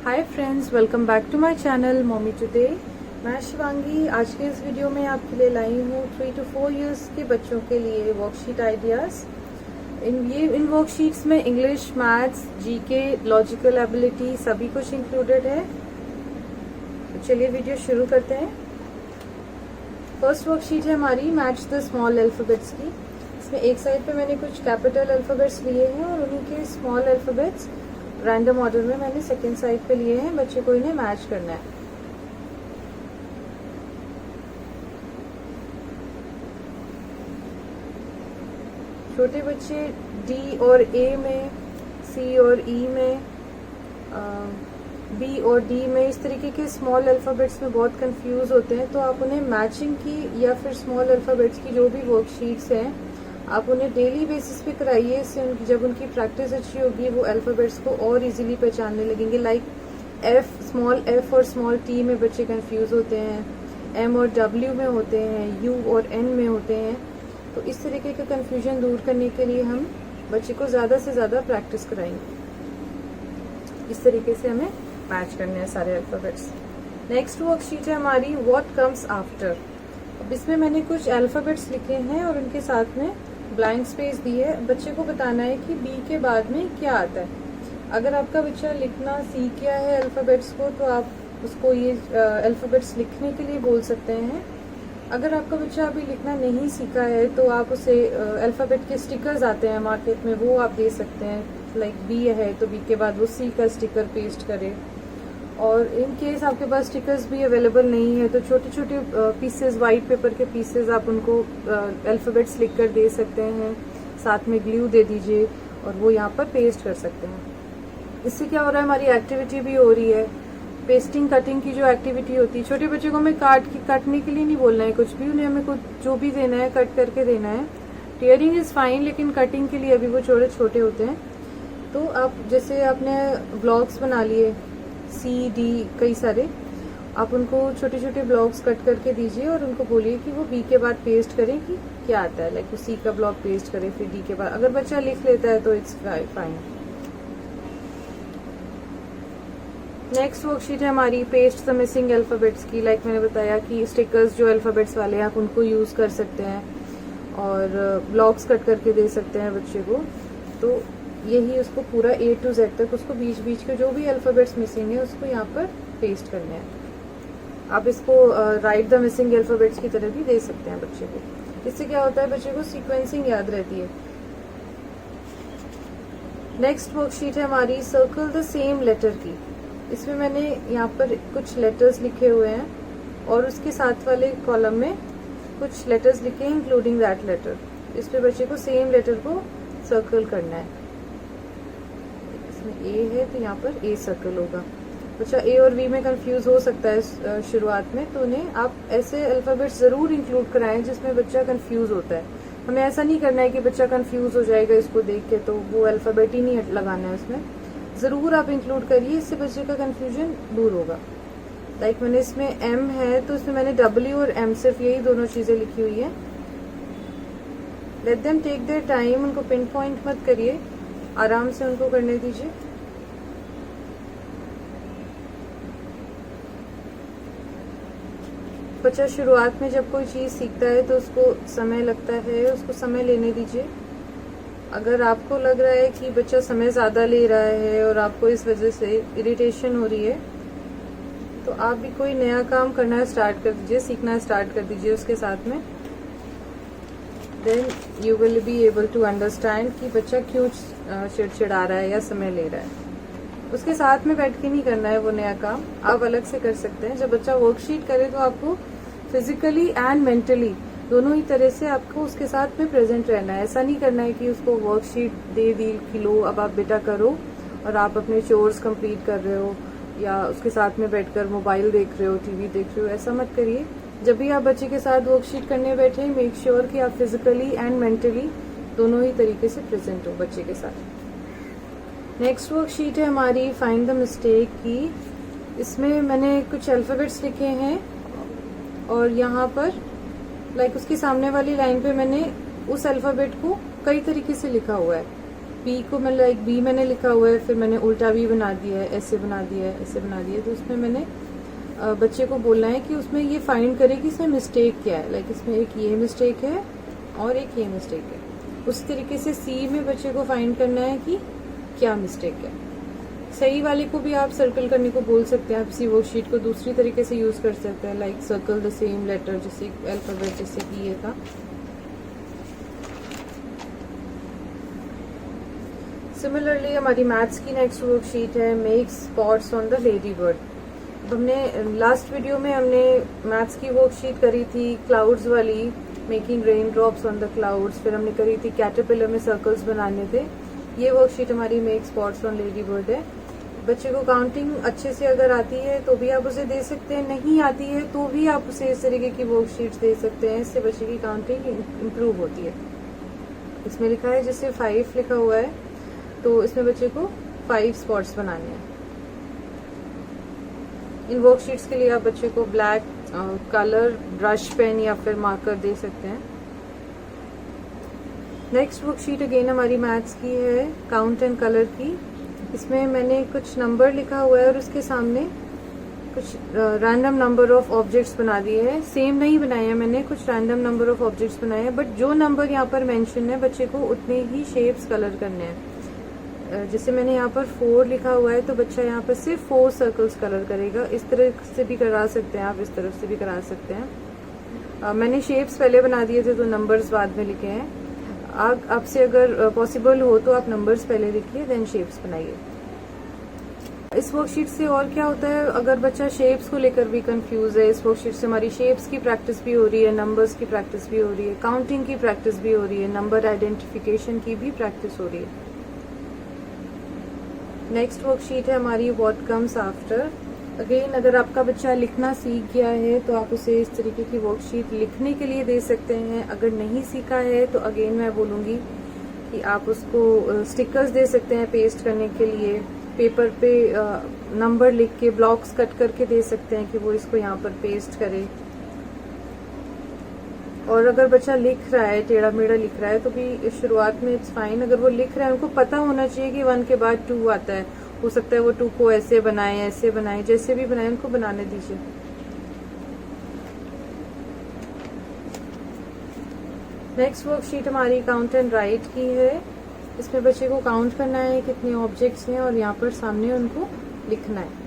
Hi friends, welcome back to my channel mommy today. मैं शिवांगी आज के इस वीडियो में आपके लिए लाई हूँ 3 to 4 इयर्स के बच्चों के लिए वर्कशीट आइडियाज़। इन वर्कशीट्स में English, maths, GK, logical ability सभी कुछ इंक्लूडेड है। तो चलिए वीडियो शुरू करते हैं। फर्स्ट वर्कशीट है हमारी मैच द स्मॉल अल्फाबेट्स की। इसमें एक साइड पे मैंने कुछ कैपिटल अल्फाबेट्स लिए हैं और उन्हीं के स्मॉल अल्फाबेट्स रैंडम ऑर्डर में मैंने सेकेंड साइड पे लिए हैं। बच्चे को इन्हें मैच करना है। छोटे बच्चे डी और ए में, सी और ई में, बी और डी में इस तरीके के स्मॉल अल्फाबेट्स में बहुत कंफ्यूज होते हैं। तो आप उन्हें मैचिंग की या फिर स्मॉल अल्फाबेट्स की जो भी वर्कशीट्स हैं आप उन्हें डेली बेसिस पे कराइए। इससे जब उनकी प्रैक्टिस अच्छी होगी वो अल्फाबेट्स को और इजीली पहचानने लगेंगे। लाइक एफ, स्मॉल एफ और स्मॉल टी में बच्चे कंफ्यूज होते हैं, एम और डब्ल्यू में होते हैं, यू और एन में होते हैं। तो इस तरीके का कंफ्यूजन दूर करने के लिए हम बच्चे को ज़्यादा से ज़्यादा प्रैक्टिस कराएंगे। इस तरीके से हमें मैच करने हैं सारे अल्फाबेट्स। नेक्स्ट वर्कशीट है हमारी व्हाट कम्स आफ्टर। अब इसमें मैंने कुछ अल्फाबेट्स लिखे हैं और उनके साथ में ब्लैंक स्पेस दी है। बच्चे को बताना है कि बी के बाद में क्या आता है। अगर आपका बच्चा लिखना सीख गया है अल्फाबेट्स को तो आप उसको ये अल्फाबेट्स लिखने के लिए बोल सकते हैं। अगर आपका बच्चा अभी लिखना नहीं सीखा है तो आप उसे अल्फाबेट के स्टिकर्स आते हैं मार्केट में, वो आप दे सकते हैं। लाइक बी है तो बी के बाद वो सी का स्टिकर पेस्ट करे। और इन केस आपके पास स्टिकर्स भी अवेलेबल नहीं है तो छोटे छोटे पीसेस, वाइट पेपर के पीसेस आप उनको अल्फाबेट्स लिख कर दे सकते हैं। साथ में ग्लू दे दीजिए और वो यहाँ पर पेस्ट कर सकते हैं। इससे क्या हो रहा है, हमारी एक्टिविटी भी हो रही है। पेस्टिंग कटिंग की जो एक्टिविटी होती है, छोटे बच्चे को हमें काटने के लिए नहीं बोलना है कुछ भी, उन्हें हमें कुछ जो भी देना है कट करके देना है। टीयरिंग इज फाइन, लेकिन कटिंग के लिए अभी वो छोटे छोटे होते हैं। तो आप जैसे आपने ब्लॉक्स बना लिए सी डी कई सारे, आप उनको छोटे छोटे ब्लॉक्स कट करके दीजिए और उनको बोलिए कि वो बी के बाद पेस्ट करें कि क्या आता है। लाइक वो सी का ब्लॉक पेस्ट करें फिर डी के बाद। अगर बच्चा लिख लेता है तो इट्स फाइन। नेक्स्ट वर्कशीट है हमारी पेस्ट द मिसिंग अल्फाबेट्स की। लाइक मैंने बताया कि स्टिकर्स जो अल्फाबेट्स वाले हैं आप उनको यूज कर सकते हैं और ब्लॉक्स कट करके दे सकते हैं बच्चे को। तो यही उसको पूरा A to Z तक उसको बीच बीच के जो भी अल्फाबेट्स मिसिंग है उसको यहाँ पर पेस्ट करने हैं। आप इसको राइट द मिसिंग अल्फाबेट्स की तरह भी दे सकते हैं बच्चे को। इससे क्या होता है, बच्चे को सीक्वेंसिंग याद रहती है। नेक्स्ट वर्कशीट है हमारी सर्कल द सेम लेटर की। इसमें मैंने यहाँ पर कुछ लेटर्स लिखे हुए हैं और उसके साथ वाले कॉलम में कुछ लेटर्स लिखे हैं इंक्लूडिंग दैट लेटर। इस पे बच्चे को सेम लेटर को सर्कल करना है। ए है तो यहाँ पर ए सर्कल होगा। बच्चा ए और बी में कंफ्यूज हो सकता है शुरुआत में, तो उन्हें आप ऐसे अल्फाबेट्स जरूर इंक्लूड कराएं जिसमें बच्चा कंफ्यूज होता है। हमें ऐसा नहीं करना है कि बच्चा कंफ्यूज हो जाएगा इसको देख के तो वो अल्फाबेट ही नहीं लगाना है उसमें। जरूर आप इंक्लूड करिए, इससे बच्चे का कंफ्यूजन दूर होगा। लाइक मैंने इसमें एम है तो इसमें मैंने डब्ल्यू और एम सिर्फ यही दोनों चीजें लिखी हुई है। Let them take their time, उनको पिन पॉइंट मत करिए, आराम से उनको करने दीजिए। बच्चा शुरुआत में जब कोई चीज सीखता है तो उसको समय लगता है, उसको समय लेने दीजिए। अगर आपको लग रहा है कि बच्चा समय ज्यादा ले रहा है और आपको इस वजह से इरिटेशन हो रही है तो आप भी कोई नया काम करना स्टार्ट कर दीजिए, सीखना स्टार्ट कर दीजिए उसके साथ में। Then you will be able to understand कि बच्चा क्यों चिड़चिड़ा रहा है या समय ले रहा है। उसके साथ में बैठ के नहीं करना है वो नया काम, आप अलग से कर सकते हैं। जब बच्चा वर्कशीट करे तो आपको फिजिकली एंड मेंटली दोनों ही तरह से आपको उसके साथ में प्रेजेंट रहना है। ऐसा नहीं करना है कि उसको वर्कशीट दे दी कि लो अब आप बेटा करो और आप अपने चोर्स कंप्लीट कर रहे हो या उसके साथ में बैठकर मोबाइल देख रहे हो, टीवी देख रहे हो। ऐसा मत करिए। जब भी आप बच्चे के साथ वर्कशीट करने बैठे मेक श्योर कि आप फिजिकली एंड मेंटली दोनों ही तरीके से प्रेजेंट हो बच्चे के साथ। नेक्स्ट वर्कशीट है हमारी फाइंड द मिस्टेक की। इसमें मैंने कुछ अल्फाबेट्स लिखे हैं और यहाँ पर लाइक उसके सामने वाली लाइन पे मैंने उस अल्फाबेट को कई तरीके से लिखा हुआ है। बी को मतलब एक बी मैंने लिखा हुआ है, फिर मैंने उल्टा बी बना दिया है, ऐसे बना दिया है, ऐसे बना दिया है। तो उसमें मैंने बच्चे को बोलना है कि उसमें ये फाइंड करे कि इसमें मिस्टेक क्या है, लाइक इसमें एक ये मिस्टेक है और एक ये मिस्टेक है। उस तरीके से सी में बच्चे को फाइंड करना है कि क्या मिस्टेक है। सही वाले को भी आप सर्कल करने को बोल सकते हैं, आप इसी वर्कशीट को दूसरी तरीके से यूज कर सकते हैं, like circle the same letter, जैसे अल्फाबेट जैसे कि ये था। सिमिलरली हमारी मैथ्स की नेक्स्ट वर्कशीट है make spots on the ladybird. हमने लास्ट वीडियो में हमने मैथ्स की वर्कशीट करी थी क्लाउड्स वाली, making rain drops on the clouds, फिर हमने करी थी कैटरपिलर में सर्कल्स बनाने थे। ये वर्कशीट हमारी make spots on lady bird है। बच्चे को काउंटिंग अच्छे से अगर आती है तो भी आप उसे दे सकते हैं, नहीं आती है तो भी आप उसे इस तरीके की वर्कशीट्स दे सकते हैं, इससे बच्चे की काउंटिंग इम्प्रूव होती है। इसमें लिखा है जैसे 5 लिखा हुआ है, तो इसमें बच्चे को 5 स्पॉट्स बनाने हैं। इन वर्कशीट्स के लिए आप बच्चे को ब्लैक कलर ब्रश पेन या फिर मार्कर दे सकते हैं। नेक्स्ट वर्कशीट अगेन हमारी मैथ्स की है काउंट एंड कलर की। इसमें मैंने कुछ नंबर लिखा हुआ है और उसके सामने कुछ रैंडम नंबर ऑफ ऑब्जेक्ट्स बना दिए हैं। सेम नहीं बनाए हैं मैंने, कुछ रैंडम नंबर ऑफ ऑब्जेक्ट्स बनाए हैं, बट जो नंबर यहाँ पर मेंशन है बच्चे को उतने ही शेप्स कलर करने हैं। जैसे मैंने यहाँ पर 4 लिखा हुआ है तो बच्चा यहाँ पर सिर्फ 4 सर्कल्स कलर करेगा। इस तरह से भी करा सकते हैं आप, इस तरफ से भी करा सकते हैं। मैंने शेप्स पहले बना दिए थे तो नंबर्स बाद में लिखे हैं। आपसे अगर पॉसिबल हो तो आप नंबर्स पहले लिखिए देन शेप्स बनाइए। इस वर्कशीट से और क्या होता है, अगर बच्चा शेप्स को लेकर भी कंफ्यूज है, इस वर्कशीट से हमारी शेप्स की प्रैक्टिस भी हो रही है, नंबर्स की प्रैक्टिस भी हो रही है, काउंटिंग की प्रैक्टिस भी हो रही है, नंबर आइडेंटिफिकेशन की भी प्रैक्टिस हो रही है। नेक्स्ट वर्कशीट है हमारी व्हाट कम्स आफ्टर। अगेन अगर आपका बच्चा लिखना सीख गया है तो आप उसे इस तरीके की वर्कशीट लिखने के लिए दे सकते हैं। अगर नहीं सीखा है तो अगेन मैं बोलूँगी कि आप उसको स्टिकर्स दे सकते हैं पेस्ट करने के लिए, पेपर पे नंबर लिख के ब्लॉक्स कट करके दे सकते हैं कि वो इसको यहाँ पर पेस्ट करे। और अगर बच्चा लिख रहा है, टेढ़ा मेढ़ा लिख रहा है, तो भी शुरुआत में इट्स फाइन। अगर वो लिख रहा है, उनको पता होना चाहिए कि 1 के बाद 2 आता है। हो सकता है वो 2 को ऐसे बनाए, जैसे भी बनाए उनको बनाने दीजिए। नेक्स्ट वर्कशीट हमारी काउंट एंड राइट की है। इसमें बच्चे को काउंट करना है कितने ऑब्जेक्ट्स हैं और यहाँ पर सामने उनको लिखना है।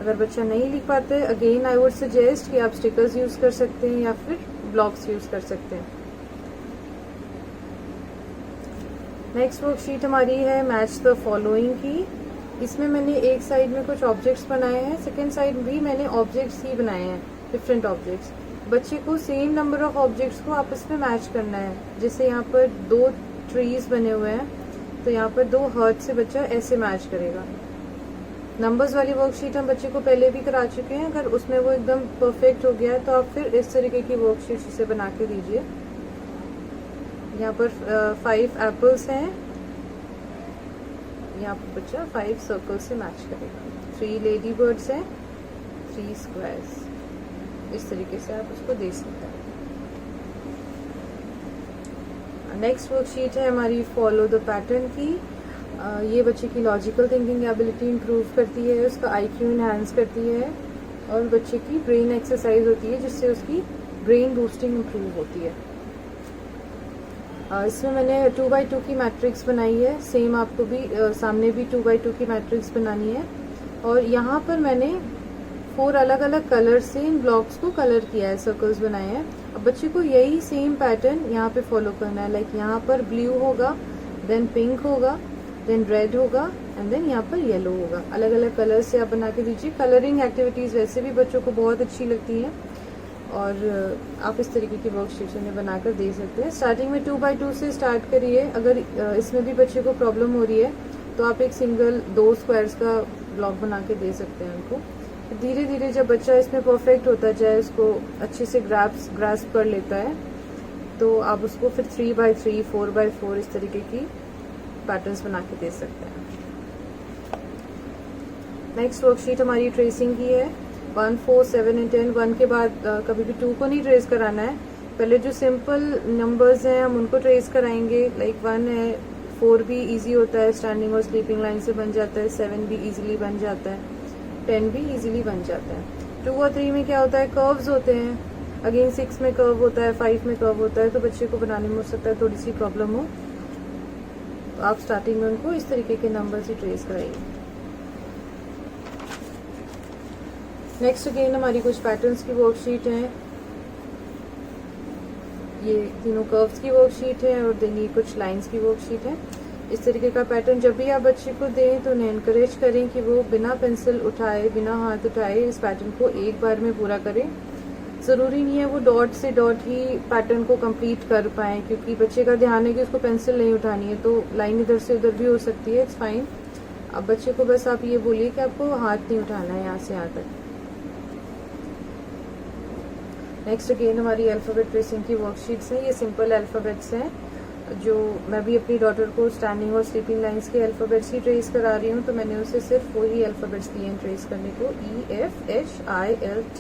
अगर बच्चा नहीं लिख पाता है, अगेन आई वुड सजेस्ट कि आप स्टिकर्स यूज कर सकते हैं या फिर ब्लॉक्स यूज कर सकते हैं। नेक्स्ट वर्कशीट हमारी है मैच द फॉलोइंग की। इसमें मैंने एक साइड में कुछ ऑब्जेक्ट्स बनाए हैं, सेकेंड साइड भी मैंने ऑब्जेक्ट्स ही बनाए हैं, डिफरेंट ऑब्जेक्ट्स। बच्चे को सेम नंबर ऑफ ऑब्जेक्ट्स को आपस में मैच करना है। जैसे यहाँ पर 2 ट्रीज बने हुए हैं तो यहाँ पर 2 हर्ट से बच्चा ऐसे मैच करेगा। नंबर्स वाली वर्कशीट हम बच्चे को पहले भी करा चुके हैं। अगर उसमें वो एकदम परफेक्ट हो गया है तो आप फिर इस तरीके की वर्कशीट इसे बना के दीजिए। यहाँ पर 5 एप्पल्स हैं, यहाँ पर बच्चा 5 सर्कल से मैच करेगा। 3 लेडी बर्ड्स हैं, 3 स्क्वायर्स। इस तरीके से आप उसको दे सकते हैं। नेक्स्ट वर्कशीट है हमारी फॉलो द पैटर्न की। ये बच्चे की लॉजिकल थिंकिंग एबिलिटी इंप्रूव करती है, उसका IQ इनहांस करती है और बच्चे की ब्रेन एक्सरसाइज होती है जिससे उसकी ब्रेन बूस्टिंग इंप्रूव होती है। इसमें मैंने 2x2 की मैट्रिक्स बनाई है। सेम आपको भी सामने भी 2x2 की मैट्रिक्स बनानी है। और यहाँ पर मैंने 4 अलग अलग कलर से इन ब्लॉक्स को कलर किया है, सर्कल्स बनाए हैं। अब बच्चे को यही सेम पैटर्न यहाँ पे फॉलो करना है। लाइक यहाँ पर ब्लू होगा, देन पिंक होगा, देन रेड होगा एंड देन यहाँ पर येलो होगा। अलग अलग कलर से आप बना के दीजिए। कलरिंग एक्टिविटीज वैसे भी बच्चों को बहुत अच्छी लगती हैं और आप इस तरीके की वर्कशीट्स उन्हें बनाकर दे सकते हैं। स्टार्टिंग में 2x2 से स्टार्ट करिए। अगर इसमें भी बच्चे को प्रॉब्लम हो रही है तो आप एक सिंगल 2 स्क्वायर्स का ब्लॉक बना के दे सकते हैं उनको। धीरे धीरे जब बच्चा इसमें परफेक्ट होता जाए, उसको अच्छे से ग्रास्प कर लेता है, तो आप उसको फिर 3x3, 4x4 इस तरीके की पैटर्न्स बना के दे सकते हैं। नेक्स्ट वर्कशीट हमारी ट्रेसिंग की है। 1, 4, 7 एंड 10। 1 के बाद कभी भी 2 को नहीं ट्रेस कराना है। पहले जो सिंपल नंबर्स हैं हम उनको ट्रेस कराएंगे। लाइक 1 है, 4 भी इजी होता है, स्टैंडिंग और स्लीपिंग लाइन से बन जाता है। 7 भी इजीली बन जाता है। 10 भी इजीली बन जाता है। 2 और 3 में क्या होता है, कर्व्स होते हैं। अगेन 6 में कर्व होता है, 5 में कर्व होता है, तो बच्चे को बनाने में हो सकता है थोड़ी सी प्रॉब्लम हो। तो आप स्टार्टिंग में उनको इस तरीके के नंबर से ट्रेस कराइए। नेक्स्ट अगेन हमारी कुछ पैटर्न्स की वर्कशीट है। ये तीनों कर्व्स की वर्कशीट है और देन ये कुछ लाइंस की वर्कशीट है। इस तरीके का पैटर्न जब भी आप बच्चे को दें तो उन्हें इनकरेज करें कि वो बिना पेंसिल उठाए, बिना हाथ उठाए इस पैटर्न को एक बार में पूरा करें। ज़रूरी नहीं है वो डॉट से डॉट ही पैटर्न को कंप्लीट कर पाएँ, क्योंकि बच्चे का ध्यान है कि उसको पेंसिल नहीं उठानी है, तो लाइन इधर से उधर भी हो सकती है। It's fine. अब बच्चे को बस आप ये बोलिए कि आपको हाथ नहीं उठाना है यहाँ से यहाँ तक। नेक्स्ट अगेन हमारी अल्फ़ाबेट ट्रेसिंग की वर्कशीट्स हैं। ये सिंपल अल्फ़ाबेट्स हैं जो मैं भी अपनी डॉटर को स्टैंडिंग और स्लीपिंग लाइंस के अल्फ़ाबेट्स ही ट्रेस करा रही हूँ, तो मैंने उसे सिर्फ वही अल्फ़ाबेट्स दिए हैं ट्रेस करने को, EFHILT।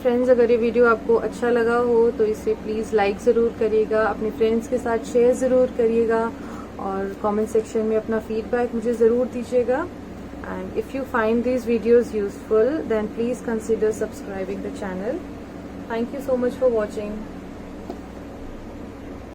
फ्रेंड्स, अगर ये वीडियो आपको अच्छा लगा हो तो इसे प्लीज़ लाइक ज़रूर करिएगा, अपने फ्रेंड्स के साथ शेयर ज़रूर करिएगा और कमेंट सेक्शन में अपना फीडबैक मुझे ज़रूर दीजिएगा। And if you find these videos useful, then please consider subscribing the channel. Thank you so much for watching.